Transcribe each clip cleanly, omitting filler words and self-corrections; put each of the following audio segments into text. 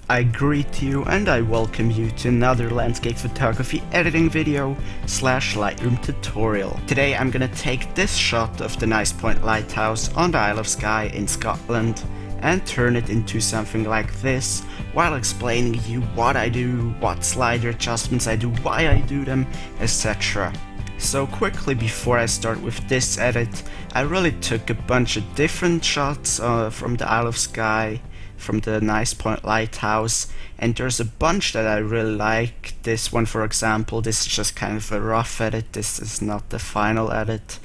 I greet you and I welcome you to another landscape photography editing video / Lightroom tutorial. Today I'm gonna take this shot of the Neist Point Lighthouse on the Isle of Skye in Scotland and turn it into something like this while explaining you what I do, what slider adjustments I do, why I do them, etc. So quickly before I start with this edit, I really took a bunch of different shots from the Isle of Skye, from the Neist Point Lighthouse, and there's a bunch that I really like. This one, for example, this is just kind of a rough edit, this is not the final edit.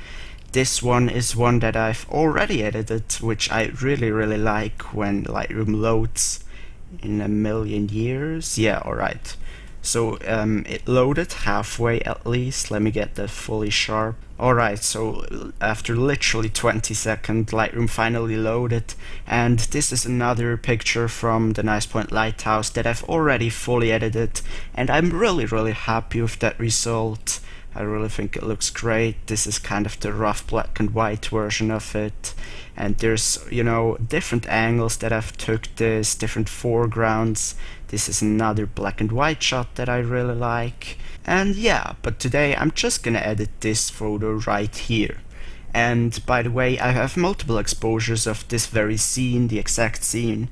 This one is one that I've already edited, which I really like when Lightroom loads in a million years. Yeah, alright. So it loaded halfway at least. Let me get that fully sharp. Alright, so after literally 20 seconds, Lightroom finally loaded, and this is another picture from the Neist Point Lighthouse that I've already fully edited, and I'm really happy with that result. I really think it looks great. This is kind of the rough black and white version of it, and there's, you know, different angles that I've took this, different foregrounds. This is another black and white shot that I really like. And yeah, but today I'm just gonna edit this photo right here. And by the way, I have multiple exposures of this very scene, the exact scene.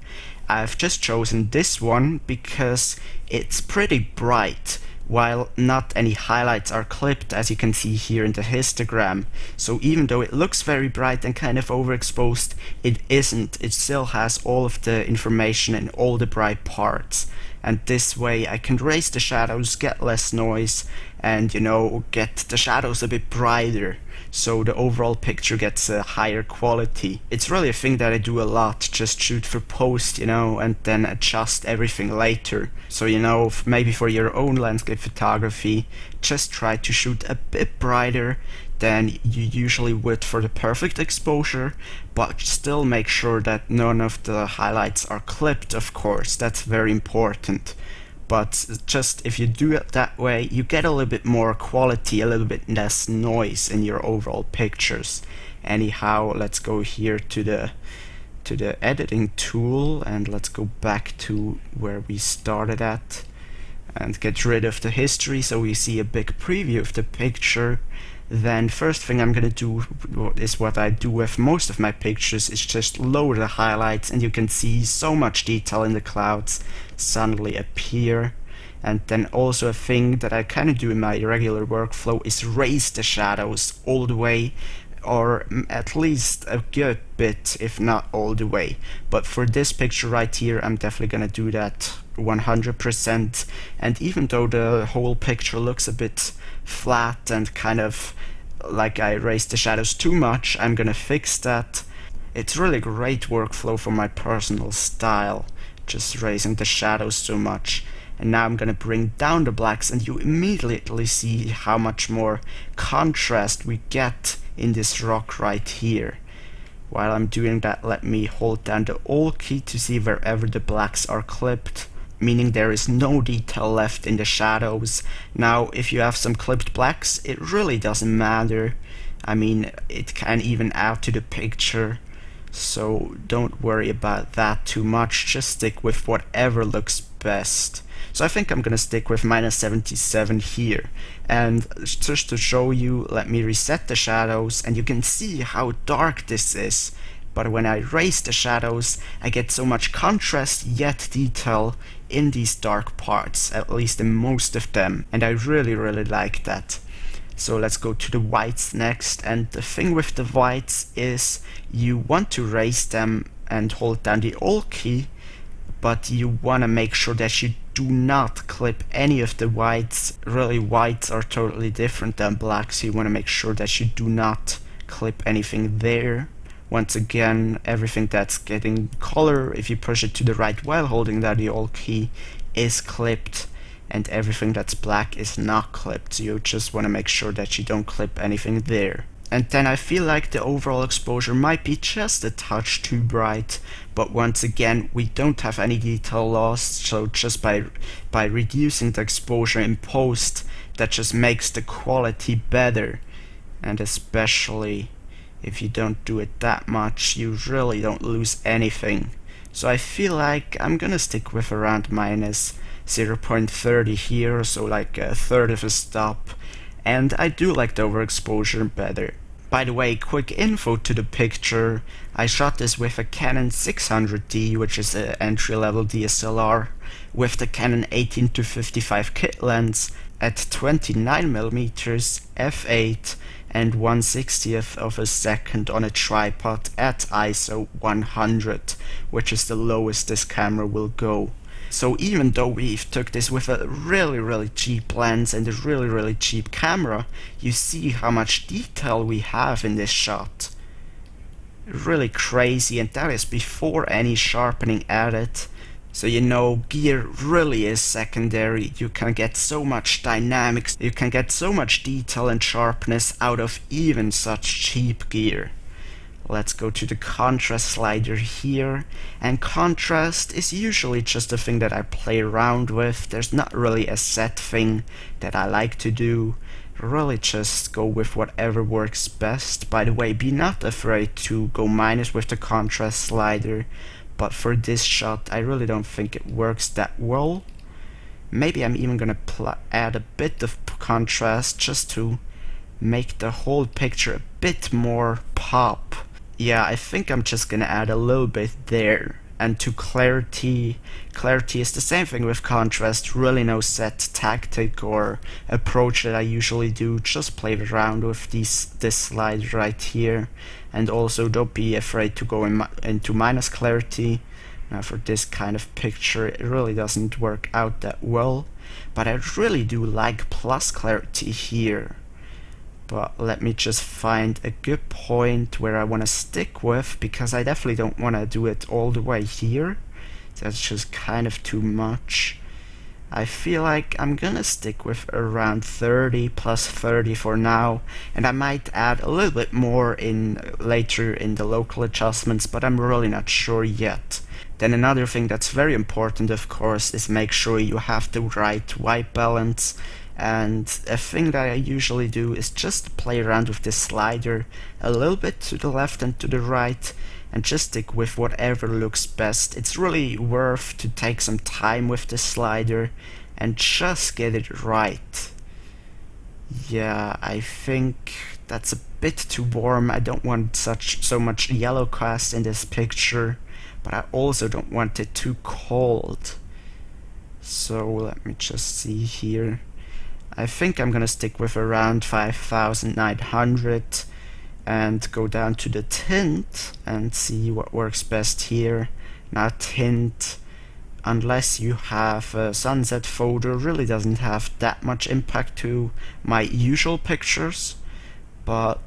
I've just chosen this one because it's pretty bright, while not any highlights are clipped, as you can see here in the histogram. So even though it looks very bright and kind of overexposed, it isn't. It still has all of the information in all the bright parts. And this way I can raise the shadows, get less noise, and, you know, get the shadows a bit brighter, so the overall picture gets a higher quality. It's really a thing that I do a lot, just shoot for post, you know, and then adjust everything later. So, you know, maybe for your own landscape photography, just try to shoot a bit brighter than you usually would for the perfect exposure, but still make sure that none of the highlights are clipped, of course. That's very important. But just if you do it that way, you get a little bit more quality, a little bit less noise in your overall pictures. Anyhow, let's go here to the editing tool, and let's go back to where we started at and get rid of the history so we see a big preview of the picture. Then first thing I'm gonna do is what I do with most of my pictures, is just lower the highlights, and you can see so much detail in the clouds suddenly appear. And then also a thing that I kind of do in my regular workflow is raise the shadows all the way, or at least a good bit, if not all the way. But for this picture right here, I'm definitely gonna do that 100%. And even though the whole picture looks a bit flat and kind of like I raised the shadows too much, I'm gonna fix that. It's really great workflow for my personal style, just raising the shadows so much. And now I'm gonna bring down the blacks, and you immediately see how much more contrast we get in this rock right here. While I'm doing that, let me hold down the Alt key to see wherever the blacks are clipped, meaning there is no detail left in the shadows. Now, if you have some clipped blacks, it really doesn't matter. I mean, it can even out to the picture, so don't worry about that too much. Just stick with whatever looks best. So I think I'm gonna stick with -77 here. And just to show you, let me reset the shadows, and you can see how dark this is. But when I raise the shadows, I get so much contrast yet detail in these dark parts, at least in most of them, and I really like that. So let's go to the whites next, and the thing with the whites is you want to raise them and hold down the Alt key, but you want to make sure that you do not clip any of the whites. Really, whites are totally different than blacks, so you want to make sure that you do not clip anything there. Once again, everything that's getting color, if you push it to the right while holding down the Alt key, is clipped, and everything that's black is not clipped. So you just want to make sure that you don't clip anything there. And then I feel like the overall exposure might be just a touch too bright, but once again, we don't have any detail lost, so just by reducing the exposure in post, that just makes the quality better. And especially if you don't do it that much, you really don't lose anything. So I feel like I'm gonna stick with around minus 0.30 here, so like a third of a stop. And I do like the overexposure better. By the way, quick info to the picture. I shot this with a Canon 600D, which is an entry-level DSLR, with the Canon 18-55 kit lens at 29mm f8 and 1/60th of a second on a tripod at ISO 100, which is the lowest this camera will go. So even though we took this with a really cheap lens and a really cheap camera, you see how much detail we have in this shot. Really crazy, and that is before any sharpening added. So you know, gear really is secondary. You can get so much dynamics, you can get so much detail and sharpness out of even such cheap gear. Let's go to the contrast slider here, and contrast is usually just a thing that I play around with. There's not really a set thing that I like to do. Really just go with whatever works best. By the way, be not afraid to go minus with the contrast slider, but for this shot I really don't think it works that well. Maybe I'm even gonna add a bit of contrast just to make the whole picture a bit more pop. Yeah, I think I'm just gonna add a little bit there. And to clarity, clarity is the same thing with contrast. Really no set tactic or approach that I usually do. Just play around with this slide right here. And also don't be afraid to go into minus clarity. Now for this kind of picture it really doesn't work out that well. But I really do like plus clarity here. But let me just find a good point where I want to stick with, because I definitely don't want to do it all the way here. That's just kind of too much. I feel like I'm gonna stick with around 30 plus 30 for now, and I might add a little bit more in later in the local adjustments, but I'm really not sure yet. Then another thing that's very important, of course, is make sure you have the right white balance. And a thing that I usually do is just play around with this slider a little bit to the left and to the right, and just stick with whatever looks best. It's really worth to take some time with the slider and just get it right. Yeah, I think that's a bit too warm. I don't want so much yellow cast in this picture, but I also don't want it too cold. So let me just see here. I think I'm gonna stick with around 5900 and go down to the tint and see what works best here. Now tint, unless you have a sunset photo, really doesn't have that much impact to my usual pictures, but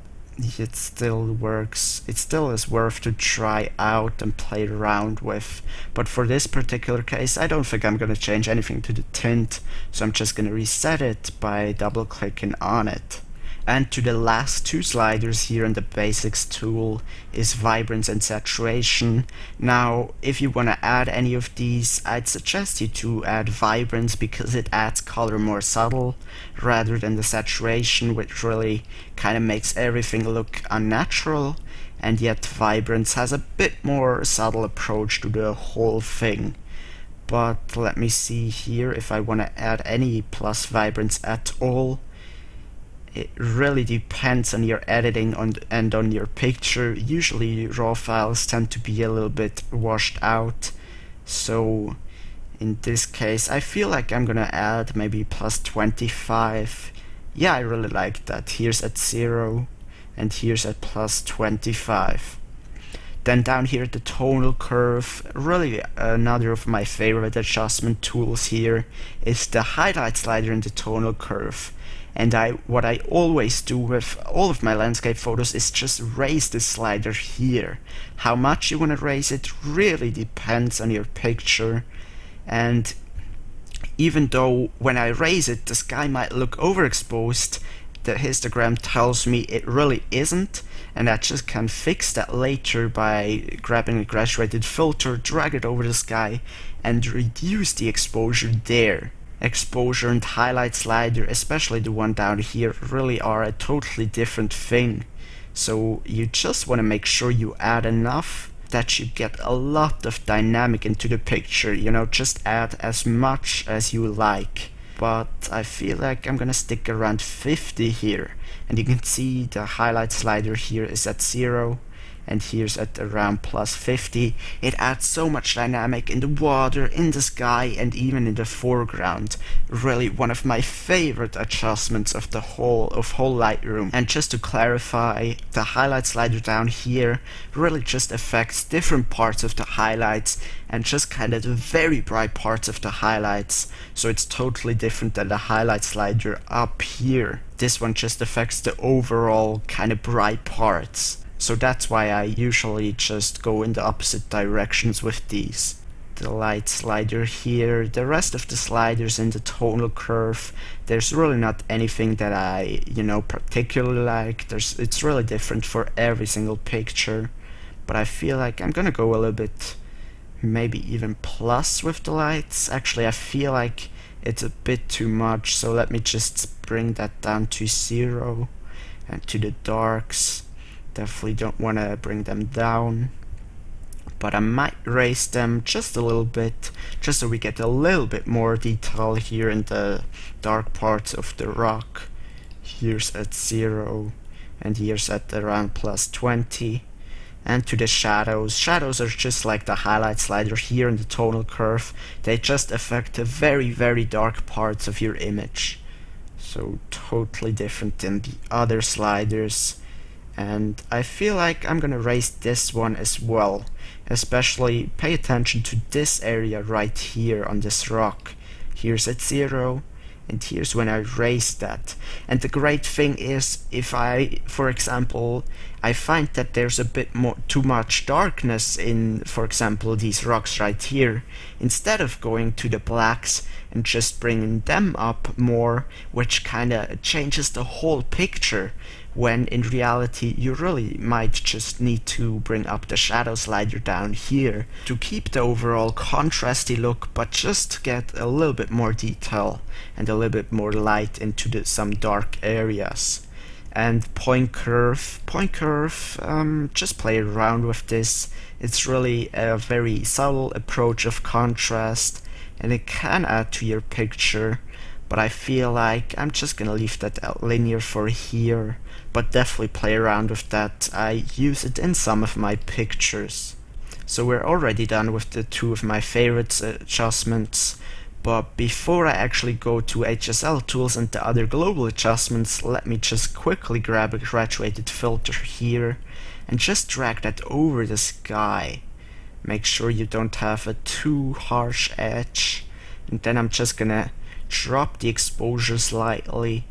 it still works. It still is worth to try out and play around with. But for this particular case, I don't think I'm gonna change anything to the tint, so I'm just gonna reset it by double clicking on it. And to the last two sliders here in the basics tool is vibrance and saturation. Now if you want to add any of these, I'd suggest you to add vibrance because it adds color more subtle rather than the saturation, which really kind of makes everything look unnatural, and yet vibrance has a bit more subtle approach to the whole thing. But let me see here if I want to add any plus vibrance at all. It really depends on your editing and on your picture. Usually raw files tend to be a little bit washed out, so in this case I feel like I'm gonna add maybe plus 25. Yeah, I really like that. Here's at 0 and here's at plus 25. Then down here at the tonal curve, really another of my favorite adjustment tools here is the highlight slider in the tonal curve. And what I always do with all of my landscape photos is just raise the slider here. How much you want to raise it really depends on your picture, and even though when I raise it the sky might look overexposed, the histogram tells me it really isn't, and I just can fix that later by grabbing a graduated filter, drag it over the sky and reduce the exposure there. Exposure and highlight slider, especially the one down here, really are a totally different thing. So you just want to make sure you add enough that you get a lot of dynamic into the picture. You know, just add as much as you like. But I feel like I'm gonna stick around 50 here. And you can see the highlight slider here is at 0. And here's at around plus 50. It adds so much dynamic in the water, in the sky, and even in the foreground. Really one of my favorite adjustments of the whole Lightroom. And just to clarify, the highlight slider down here really just affects different parts of the highlights and just kind of the very bright parts of the highlights. So it's totally different than the highlight slider up here. This one just affects the overall kind of bright parts. So that's why I usually just go in the opposite directions with these. The light slider here, the rest of the sliders in the tonal curve, there's really not anything that I, particularly like. It's really different for every single picture. But I feel like I'm gonna go a little bit, maybe even plus with the lights. Actually, I feel like it's a bit too much, so let me just bring that down to 0. And to the darks, definitely don't want to bring them down, but I might raise them just a little bit, just so we get a little bit more detail here in the dark parts of the rock. Here's at 0, and here's at around plus 20. And to the shadows, shadows are just like the highlight slider here in the tonal curve. They just affect the very, very dark parts of your image. So totally different than the other sliders. And I feel like I'm gonna raise this one as well. Especially pay attention to this area right here on this rock. Here's at 0, and here's when I raise that. And the great thing is, if I, for example, I find that there's a bit more too much darkness in, for example, these rocks right here, instead of going to the blacks and just bringing them up more, which kinda changes the whole picture, when in reality you really might just need to bring up the shadow slider down here to keep the overall contrasty look, but just get a little bit more detail and a little bit more light into some dark areas. And point curve, just play around with this. It's really a very subtle approach of contrast, and it can add to your picture, but I feel like I'm just gonna leave that linear for here, but definitely play around with that. I use it in some of my pictures. So we're already done with the two of my favorite adjustments, but before I actually go to HSL tools and the other global adjustments, let me just quickly grab a graduated filter here and just drag that over the sky. Make sure you don't have a too harsh edge, and then I'm just gonna drop the exposure slightly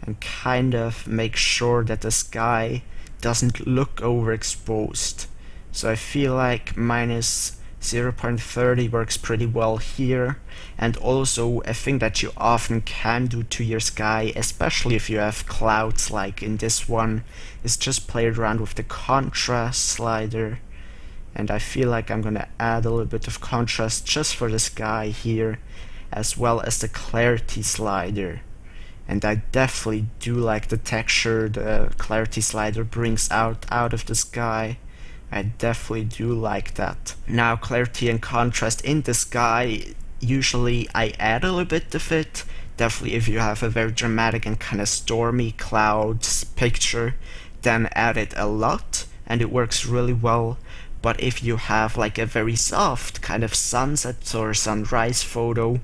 and kind of make sure that the sky doesn't look overexposed. So I feel like minus 0.30 works pretty well here. And also a thing that you often can do to your sky, especially if you have clouds like in this one, is just play around with the contrast slider. And I feel like I'm gonna add a little bit of contrast just for the sky here, as well as the clarity slider. And I definitely do like the texture the clarity slider brings out of the sky. I definitely do like that. Now, clarity and contrast in the sky, usually I add a little bit of it. Definitely if you have a very dramatic and kind of stormy clouds picture, then add it a lot and it works really well. But if you have like a very soft kind of sunset or sunrise photo,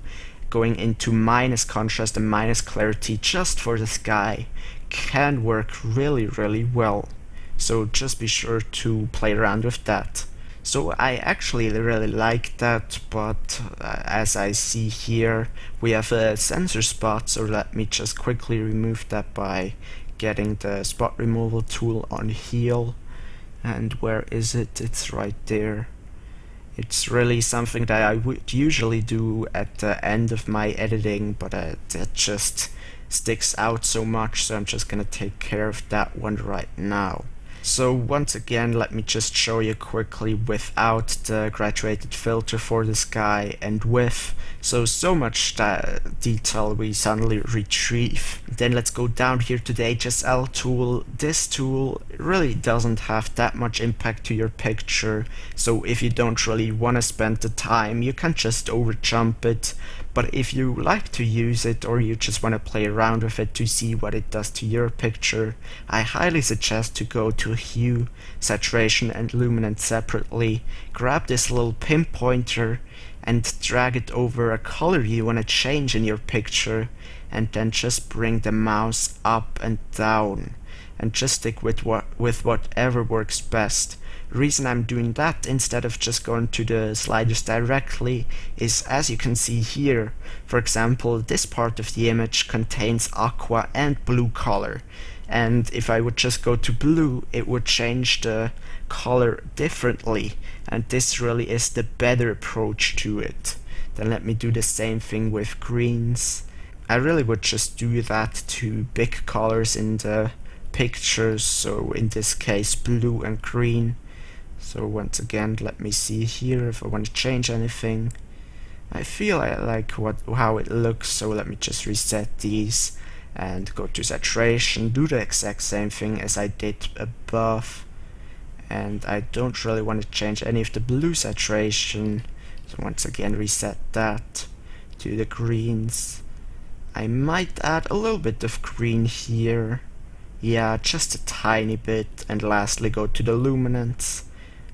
going into minus contrast and minus clarity just for the sky can work really, really well. So just be sure to play around with that. So I actually really like that, but as I see here, we have a sensor spot, so let me just quickly remove that by getting the spot removal tool on heal. And where is it? It's right there. It's really something that I would usually do at the end of my editing, but it just sticks out so much, so I'm just gonna take care of that one right now. So once again, let me just show you quickly without the graduated filter for the sky and with. So much detail we suddenly retrieve. Then let's go down here to the HSL tool. This tool really doesn't have that much impact to your picture, so if you don't really want to spend the time, you can just overjump it. But if you like to use it, or you just want to play around with it to see what it does to your picture, I highly suggest to go to Hue, Saturation and Luminance separately, grab this little pinpointer and drag it over a color you want to change in your picture, and then just bring the mouse up and down and just stick with whatever works best. The reason I'm doing that instead of just going to the sliders directly is, as you can see here, for example, this part of the image contains aqua and blue color, and if I would just go to blue, it would change the color differently, and this really is the better approach to it. Then let me do the same thing with greens. I really would just do that to big colors in the pictures, so in this case blue and green. So once again, let me see here if I want to change anything. I feel I like how it looks, so let me just reset these and go to saturation, do the exact same thing as I did above, and I don't really want to change any of the blue saturation, so once again reset that to the greens. I might add a little bit of green here, yeah, just a tiny bit, and lastly go to the luminance,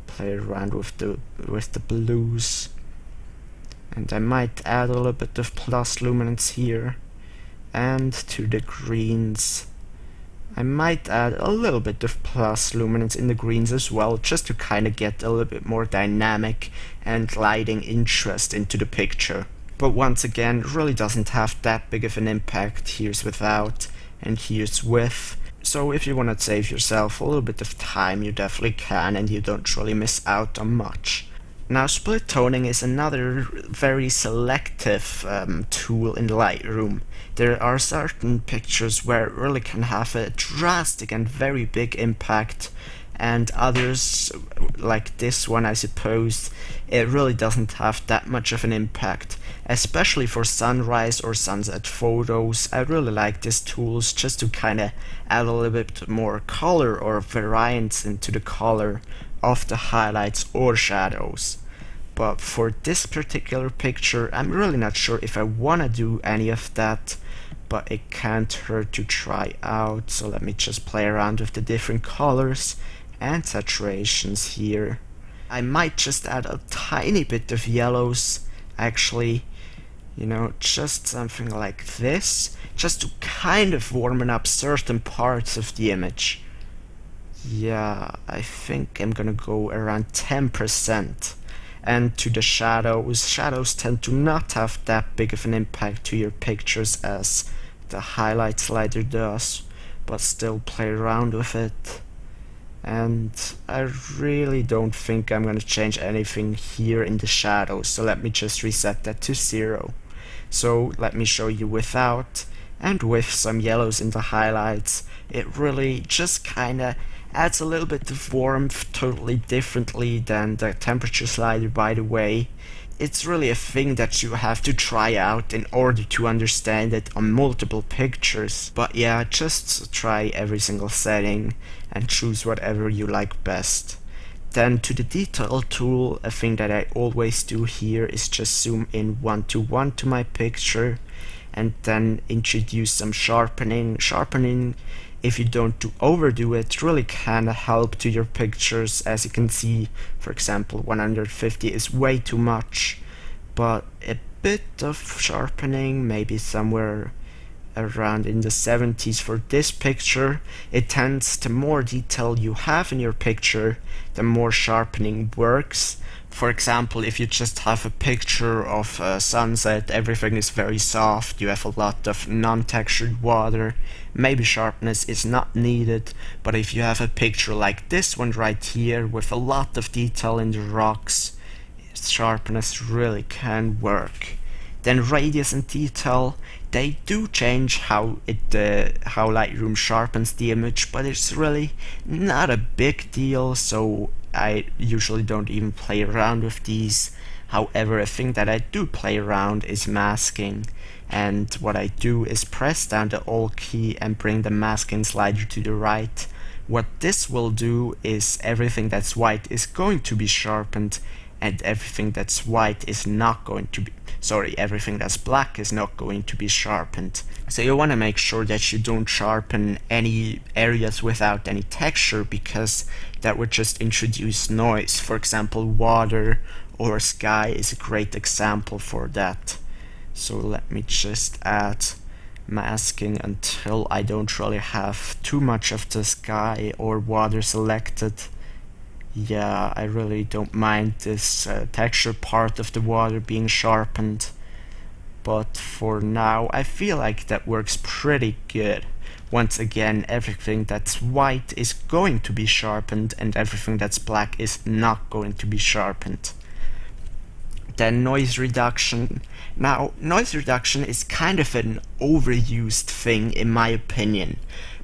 play around with the blues, and I might add a little bit of plus luminance here. And to the greens, I might add a little bit of plus luminance in the greens as well, just to kind of get a little bit more dynamic and lighting interest into the picture. But once again, it really doesn't have that big of an impact. Here's without and here's with. So if you want to save yourself a little bit of time, you definitely can, and you don't really miss out on much. Now, split toning is another very selective tool in Lightroom. There are certain pictures where it really can have a drastic and very big impact, and others, like this one I suppose, it really doesn't have that much of an impact. Especially for sunrise or sunset photos, I really like these tools just to kind of add a little bit more color or variance into the color of the highlights or shadows. But for this particular picture, I'm really not sure if I want to do any of that, but it can't hurt to try out. So let me just play around with the different colors and saturations here. I might just add a tiny bit of yellows, actually, you know, just something like this, just to kind of warm up certain parts of the image. Yeah, I think I'm gonna go around 10%. And to the shadows tend to not have that big of an impact to your pictures as the highlight slider does, but still play around with it. And I really don't think I'm gonna change anything here in the shadows, so let me just reset that to 0. So let me show you without, and with some yellows in the highlights. It really just kinda adds a little bit of warmth, totally differently than the temperature slider, by the way. It's really a thing that you have to try out in order to understand it on multiple pictures. But yeah, just try every single setting and choose whatever you like best. Then to the detail tool, a thing that I always do here is just zoom in 1:1 to my picture and then introduce some sharpening. Sharpening, if you don't overdo it, really can help to your pictures. As you can see, for example, 150 is way too much, but a bit of sharpening, maybe somewhere around in the 70s for this picture. It tends, the more detail you have in your picture, the more sharpening works. For example, if you just have a picture of a sunset, everything is very soft, you have a lot of non-textured water, maybe sharpness is not needed. But if you have a picture like this one right here with a lot of detail in the rocks, sharpness really can work. Then radius and detail, they do change how Lightroom sharpens the image, but it's really not a big deal, so I usually don't even play around with these. However, a thing that I do play around is masking, and what I do is press down the Alt key and bring the masking slider to the right. What this will do is everything that's white is going to be sharpened, and everything that's white is not going to be, everything that's black is not going to be sharpened. So you want to make sure that you don't sharpen any areas without any texture, because that would just introduce noise. For example, water or sky is a great example for that. So let me just add masking until I don't really have too much of the sky or water selected. Yeah, I really don't mind this texture part of the water being sharpened, but for now I feel like that works pretty good. Once again, everything that's white is going to be sharpened and everything that's black is not going to be sharpened. Then noise reduction. Now, noise reduction is kind of an overused thing in my opinion,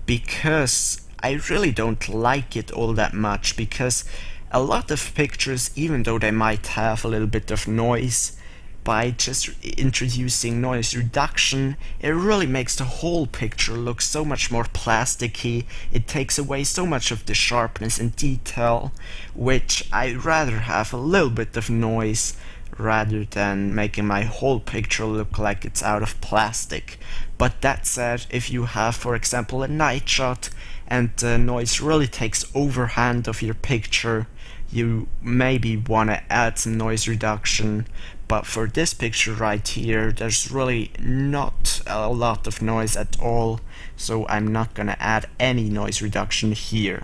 because I really don't like it all that much, because a lot of pictures, even though they might have a little bit of noise, by just introducing noise reduction, it really makes the whole picture look so much more plasticky. It takes away so much of the sharpness and detail, which I'd rather have a little bit of noise rather than making my whole picture look like it's out of plastic. But that said, if you have, for example, a night shot and the noise really takes overhand of your picture, you maybe want to add some noise reduction. But for this picture right here, there's really not a lot of noise at all, so I'm not gonna add any noise reduction here.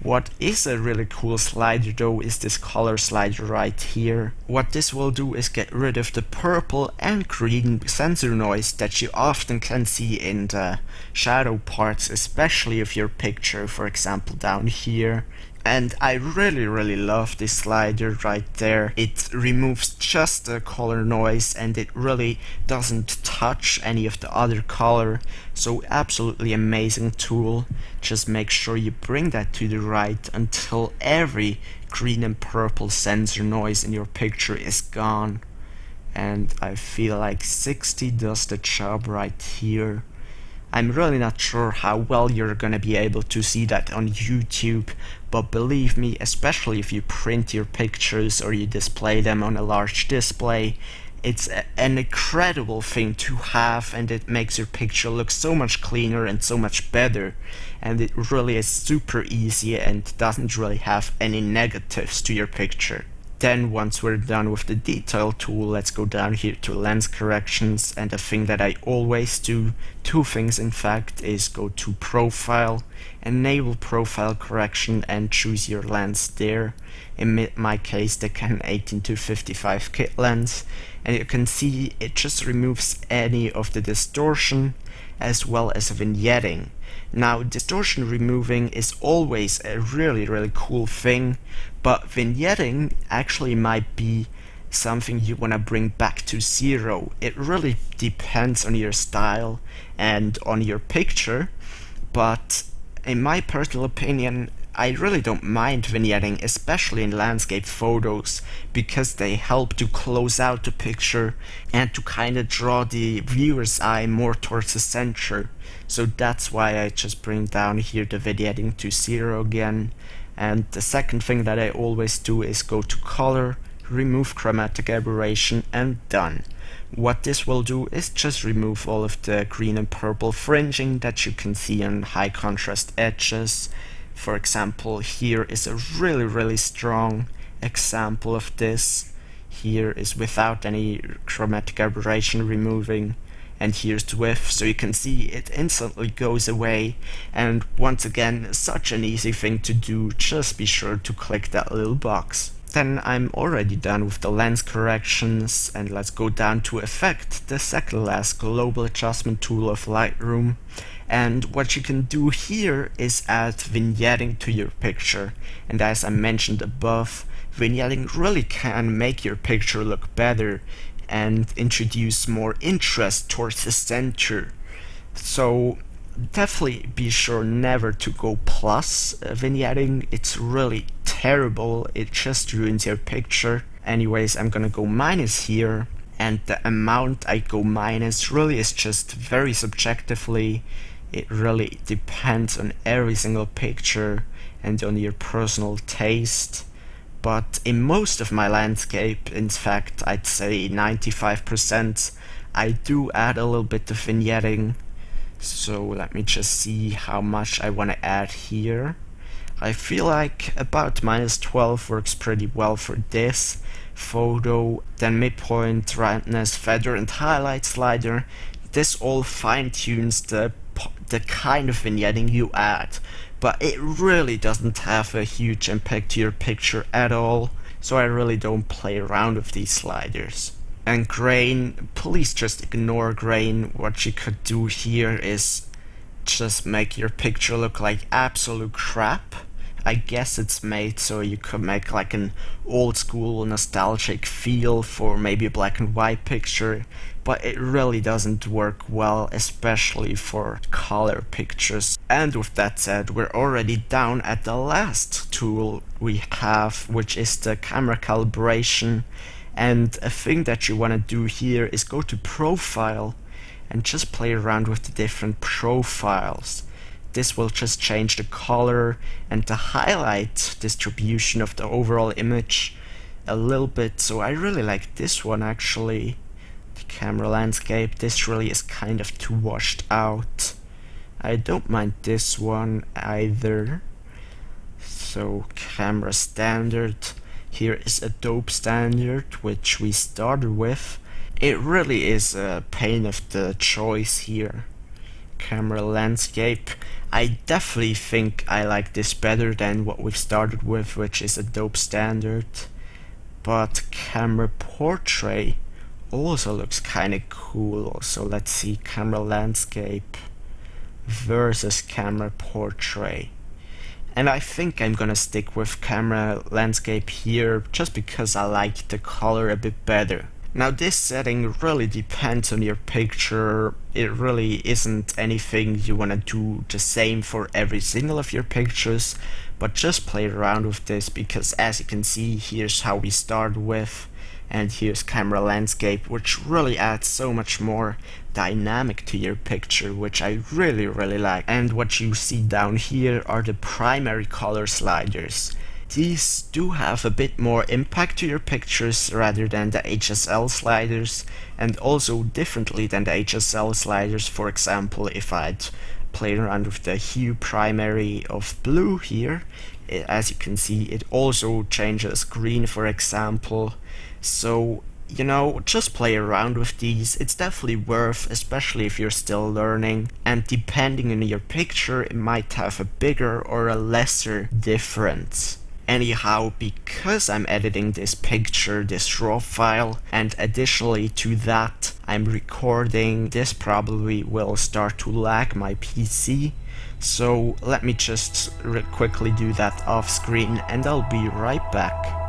What is a really cool slider though is this color slider right here. What this will do is get rid of the purple and green sensor noise that you often can see in the shadow parts, especially of your picture, for example down here. And I really love this slider right there. It removes just the color noise and it really doesn't touch any of the other color. So absolutely amazing tool. Just make sure you bring that to the right until every green and purple sensor noise in your picture is gone. And I feel like 60 does the job right here. I'm really not sure how well you're gonna be able to see that on YouTube, but believe me, especially if you print your pictures or you display them on a large display, it's an incredible thing to have, and it makes your picture look so much cleaner and so much better, and it really is super easy and doesn't really have any negatives to your picture. Then once we're done with the detail tool, let's go down here to lens corrections, and the thing that I always do, two things in fact, is go to profile, enable profile correction and choose your lens there. In my case the Canon 18-55 kit lens, and you can see it just removes any of the distortion as well as vignetting. Now distortion removing is always a really cool thing, but vignetting actually might be something you want to bring back to zero. It really depends on your style and on your picture, but in my personal opinion I really don't mind vignetting, especially in landscape photos, because they help to close out the picture and to kind of draw the viewer's eye more towards the center. So that's why I just bring down here the vignetting to 0 again. And the second thing that I always do is go to color, remove chromatic aberration, and done. What this will do is just remove all of the green and purple fringing that you can see on high contrast edges. For example, here is a really strong example of this. Here is without any chromatic aberration removing, and here's with, so you can see it instantly goes away. And once again, such an easy thing to do, just be sure to click that little box. Then I'm already done with the lens corrections, and let's go down to Effect, the second last global adjustment tool of Lightroom. And what you can do here is add vignetting to your picture, and as I mentioned above, vignetting really can make your picture look better. and introduce more interest towards the center. So definitely be sure never to go plus vignetting. It's really terrible. It just ruins your picture. Anyways, I'm gonna go minus here, and the amount I go minus really is just very subjectively. It really depends on every single picture and on your personal taste. But in most of my landscape, in fact I'd say 95%, I do add a little bit of vignetting. So let me just see how much I want to add here. I feel like about -12 works pretty well for this photo. Then midpoint, roundness, feather and highlight slider. This all fine-tunes the kind of vignetting you add, but it really doesn't have a huge impact to your picture at all, so I really don't play around with these sliders. And grain, please just ignore grain. What you could do here is just make your picture look like absolute crap. I guess it's made so you could make like an old school nostalgic feel for maybe a black and white picture, but it really doesn't work well, especially for color pictures. And with that said, we're already down at the last tool we have, which is the camera calibration. And a thing that you want to do here is go to profile and just play around with the different profiles. This will just change the color and the highlight distribution of the overall image a little bit. So I really like this one actually. The camera landscape, this really is kind of too washed out. I don't mind this one either. So camera standard. Here is Adobe standard, which we started with. It really is a pain of the choice here. Camera landscape. I definitely think I like this better than what we've started with, which is Adobe standard. But camera portrait also looks kinda cool. So let's see, camera landscape versus camera portrait. And I think I'm gonna stick with camera landscape here just because I like the color a bit better. Now this setting really depends on your picture. It really isn't anything you wanna do the same for every single of your pictures, but just play around with this because as you can see, here's how we start with, and here's camera landscape, which really adds so much more dynamic to your picture, which I really like. And what you see down here are the primary color sliders. These do have a bit more impact to your pictures rather than the HSL sliders, and also differently than the HSL sliders. For example, if I'd play around with the hue primary of blue here, as you can see it also changes green, for example. So you know, just play around with these. It's definitely worth, especially if you're still learning, and depending on your picture it might have a bigger or a lesser difference. Anyhow, because I'm editing this picture, this raw file, and additionally to that I'm recording, this probably will start to lag my PC. So let me just quickly do that off screen and I'll be right back.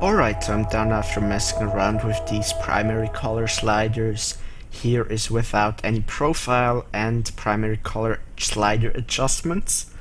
Alright, so I'm done after messing around with these primary color sliders. Here is without any profile and primary color slider adjustments.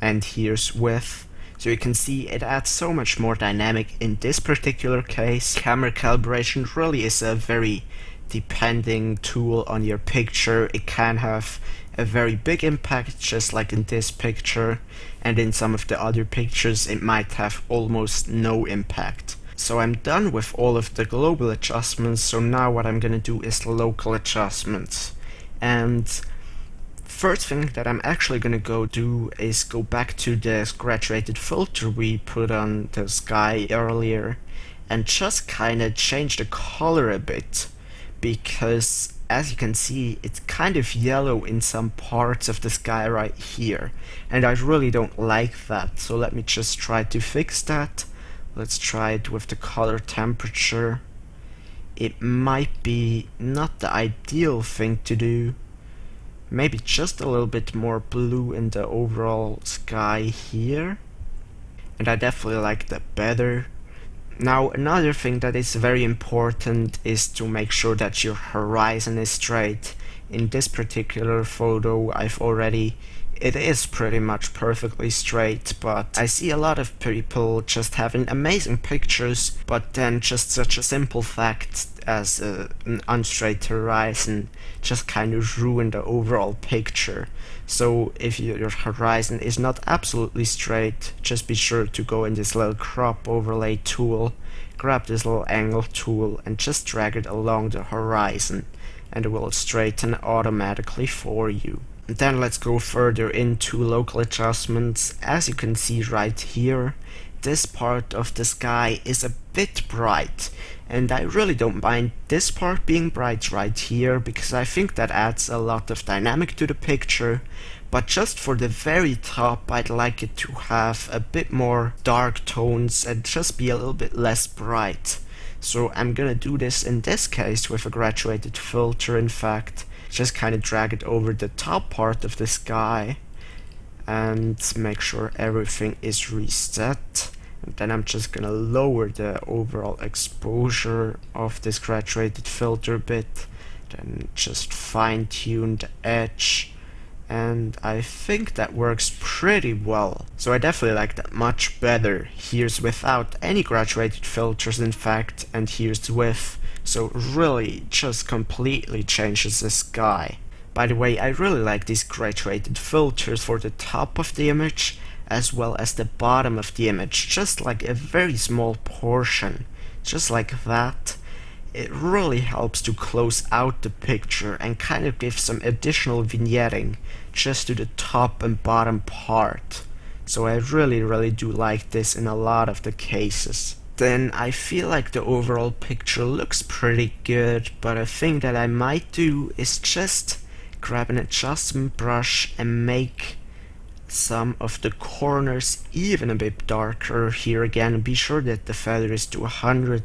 And here's with. So you can see it adds so much more dynamic in this particular case. Camera calibration really is a very depending tool on your picture. It can have a very big impact, just like in this picture, and in some of the other pictures it might have almost no impact. So I'm done with all of the global adjustments, so now what I'm gonna do is local adjustments. And first thing that I'm actually gonna go do is go back to the graduated filter we put on the Skye earlier and just kinda change the color a bit, because as you can see it's kind of yellow in some parts of the sky right here, and I really don't like that. So let me just try to fix that. Let's try it with the color temperature. It might be not the ideal thing to do. Maybe just a little bit more blue in the overall sky here. And I definitely like that better. Now, another thing that is very important is to make sure that your horizon is straight. In this particular photo, it is pretty much perfectly straight, but I see a lot of people just having amazing pictures, but then just such a simple fact as an unstraight horizon just kind of ruin the overall picture. So if your horizon is not absolutely straight, just be sure to go in this little crop overlay tool, grab this little angle tool and just drag it along the horizon, and it will straighten automatically for you. And then let's go further into local adjustments. As you can see right here, this part of the sky is a bit bright, and I really don't mind this part being bright right here because I think that adds a lot of dynamic to the picture, but just for the very top I'd like it to have a bit more dark tones and just be a little bit less bright. So I'm gonna do this in this case with a graduated filter. In fact, just kind of drag it over the top part of the sky and make sure everything is reset. And then I'm just gonna lower the overall exposure of this graduated filter bit, then just fine-tune the edge, and I think that works pretty well. So I definitely like that much better. Here's without any graduated filters in fact, and here's with, so really just completely changes the sky. By the way, I really like these graduated filters for the top of the image as well as the bottom of the image, just like a very small portion, just like that. It really helps to close out the picture and kind of give some additional vignetting just to the top and bottom part. So I really do like this in a lot of the cases. Then I feel like the overall picture looks pretty good, but a thing that I might do is just grab an adjustment brush and make some of the corners even a bit darker. Here again, be sure that the feather is to 100.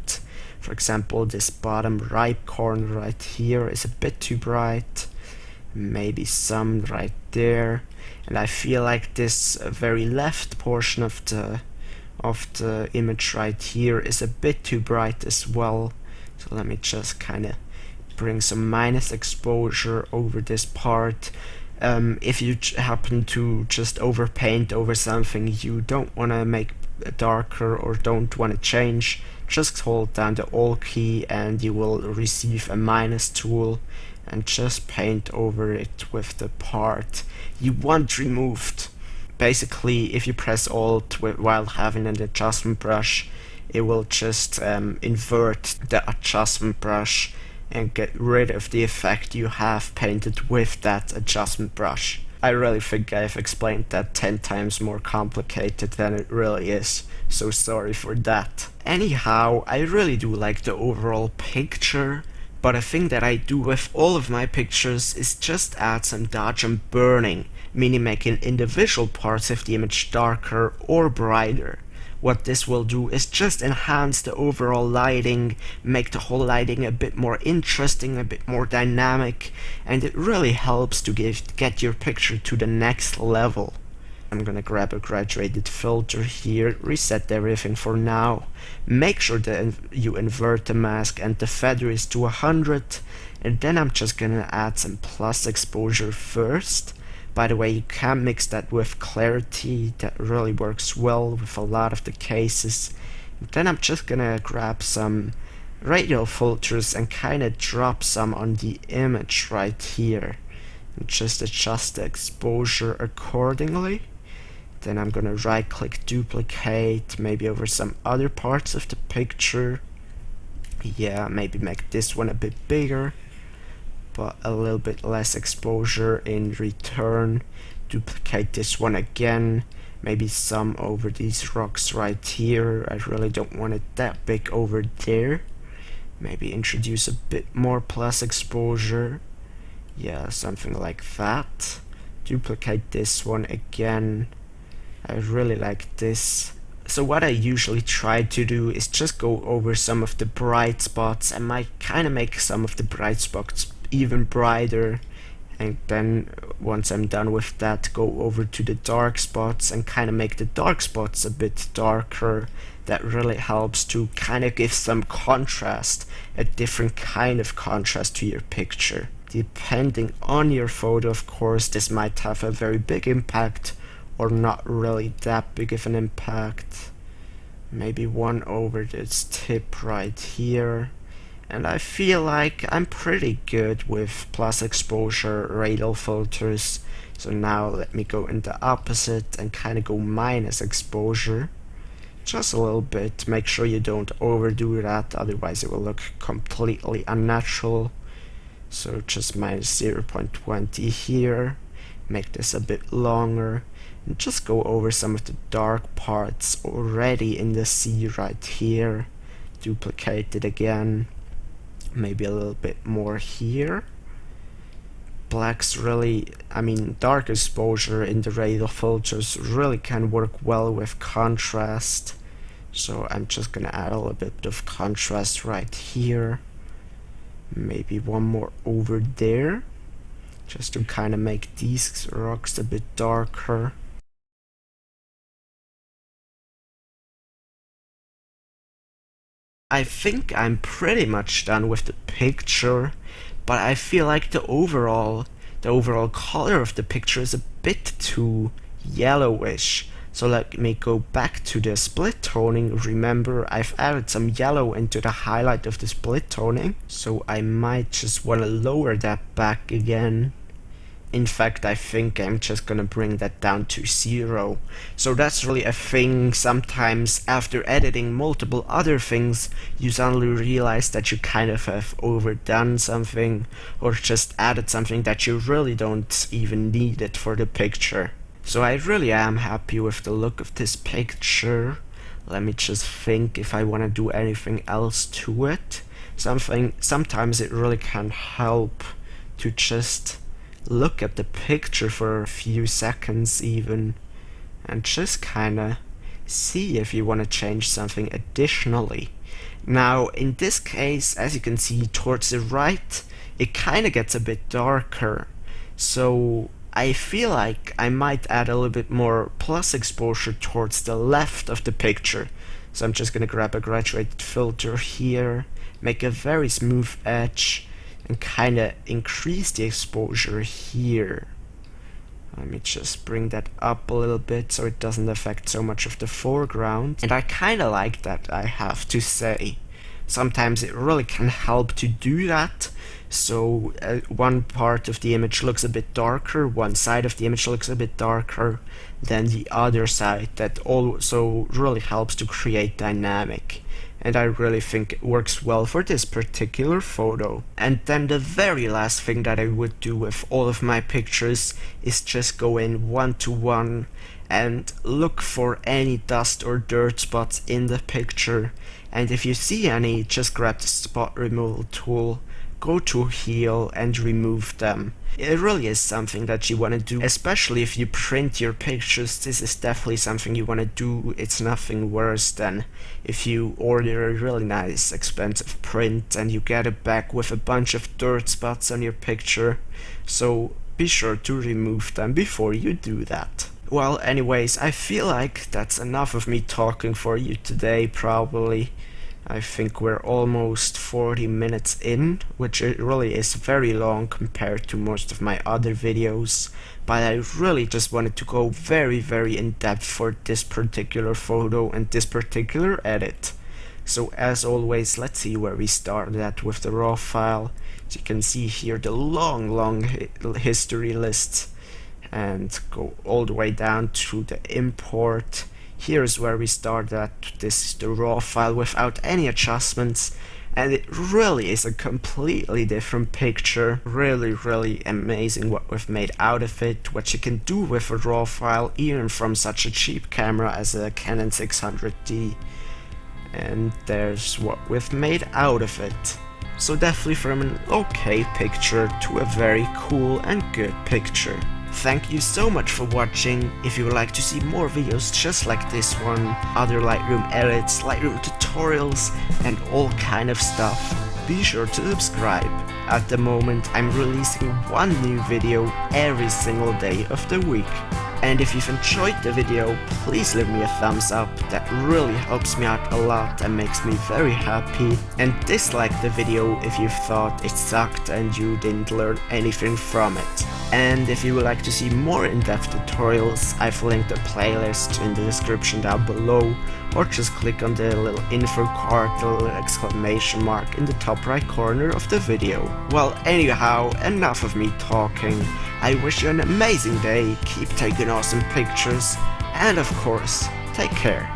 For example, this bottom right corner right here is a bit too bright. Maybe some right there. And I feel like this very left portion of the image right here is a bit too bright as well. So let me just kind of bring some minus exposure over this part. If you happen to just overpaint over something you don't want to make darker or don't want to change, just hold down the Alt key and you will receive a minus tool and just paint over it with the part you want removed. Basically, if you press Alt while having an adjustment brush, it will just invert the adjustment brush and get rid of the effect you have painted with that adjustment brush. I really think I've explained that 10 times more complicated than it really is, so sorry for that. Anyhow, I really do like the overall picture, but a thing that I do with all of my pictures is just add some dodge and burning, meaning making individual parts of the image darker or brighter. What this will do is just enhance the overall lighting, make the whole lighting a bit more interesting, a bit more dynamic, and it really helps to get your picture to the next level. I'm gonna grab a graduated filter here, reset everything for now, make sure that you invert the mask and the feather is to 100, and then I'm just gonna add some plus exposure first. By the way, you can mix that with clarity, that really works well with a lot of the cases. And then I'm just gonna grab some radial filters and kinda drop some on the image right here. And just adjust the exposure accordingly. Then I'm gonna right click duplicate, maybe over some other parts of the picture. Yeah, maybe make this one a bit bigger, but a little bit less exposure in return. Duplicate this one again, maybe some over these rocks right here. I really don't want it that big over there. Maybe introduce a bit more plus exposure. Yeah, something like that. Duplicate this one again. I really like this So what I usually try to do is just go over some of the bright spots. I might kind of make some of the bright spots even brighter, and then once I'm done with that, go over to the dark spots and kind of make the dark spots a bit darker. That really helps to kind of give some contrast, a different kind of contrast to your picture. Depending on your photo, of course, this might have a very big impact or not really that big of an impact. Maybe one over this tip right here. And I feel like I'm pretty good with plus exposure radial filters. So now let me go in the opposite and kind of go minus exposure. Just a little bit. Make sure you don't overdo that, otherwise it will look completely unnatural. So just minus 0.20 here. Make this a bit longer. And just go over some of the dark parts already in the sea right here. Duplicate it again. Maybe a little bit more here. Blacks really, dark exposure in the radial filters really can work well with contrast. So I'm just gonna add a little bit of contrast right here. Maybe one more over there, just to kind of make these rocks a bit darker. I think I'm pretty much done with the picture, but I feel like the overall color of the picture is a bit too yellowish. So let me go back to the split toning. Remember, I've added some yellow into the highlight of the split toning, so I might just want to lower that back again. In fact, I think I'm just gonna bring that down to 0. So that's really a thing. Sometimes after editing multiple other things, you suddenly realize that you kind of have overdone something, or just added something that you really don't even need it for the picture. So I really am happy with the look of this picture. Let me just think if I want to do anything else to it. Sometimes it really can help to just look at the picture for a few seconds even, and just kinda see if you want to change something additionally. Now in this case, as you can see towards the right, it kinda gets a bit darker, so I feel like I might add a little bit more plus exposure towards the left of the picture. So I'm just gonna grab a graduated filter here, make a very smooth edge, and kinda increase the exposure here. Let me just bring that up a little bit so it doesn't affect so much of the foreground. And I kinda like that, I have to say. Sometimes it really can help to do that. So one part of the image looks a bit darker, one side of the image looks a bit darker than the other side. That also really helps to create dynamic. And I really think it works well for this particular photo. And then the very last thing that I would do with all of my pictures is just go in 1-to-1 and look for any dust or dirt spots in the picture. And if you see any, just grab the spot removal tool, go to heal and remove them. It really is something that you want to do, especially if you print your pictures. This is definitely something you want to do. It's nothing worse than if you order a really nice expensive print and you get it back with a bunch of dirt spots on your picture. So be sure to remove them before you do that. Well, anyways, I feel like that's enough of me talking for you today, probably. I think we're almost 40 minutes in, which it really is very long compared to most of my other videos, but I really just wanted to go very in depth for this particular photo and this particular edit. So as always, let's see where we started at with the raw file. As you can see here, the long history list, and go all the way down to the import. Here's where we start at. This is the raw file without any adjustments, and it really is a completely different picture. Really amazing what we've made out of it, what you can do with a raw file even from such a cheap camera as a Canon 600D. And there's what we've made out of it. So definitely from an okay picture to a very cool and good picture. Thank you so much for watching. If you would like to see more videos just like this one, other Lightroom edits, Lightroom tutorials, and all kind of stuff, be sure to subscribe. At the moment, I'm releasing one new video every single day of the week. And if you've enjoyed the video, please leave me a thumbs up, that really helps me out a lot and makes me very happy. And dislike the video if you thought it sucked and you didn't learn anything from it. And if you would like to see more in-depth tutorials, I've linked a playlist in the description down below, or just click on the little info card, the little exclamation mark in the top right corner of the video. Well, anyhow, enough of me talking. I wish you an amazing day, keep taking awesome pictures, and of course, take care.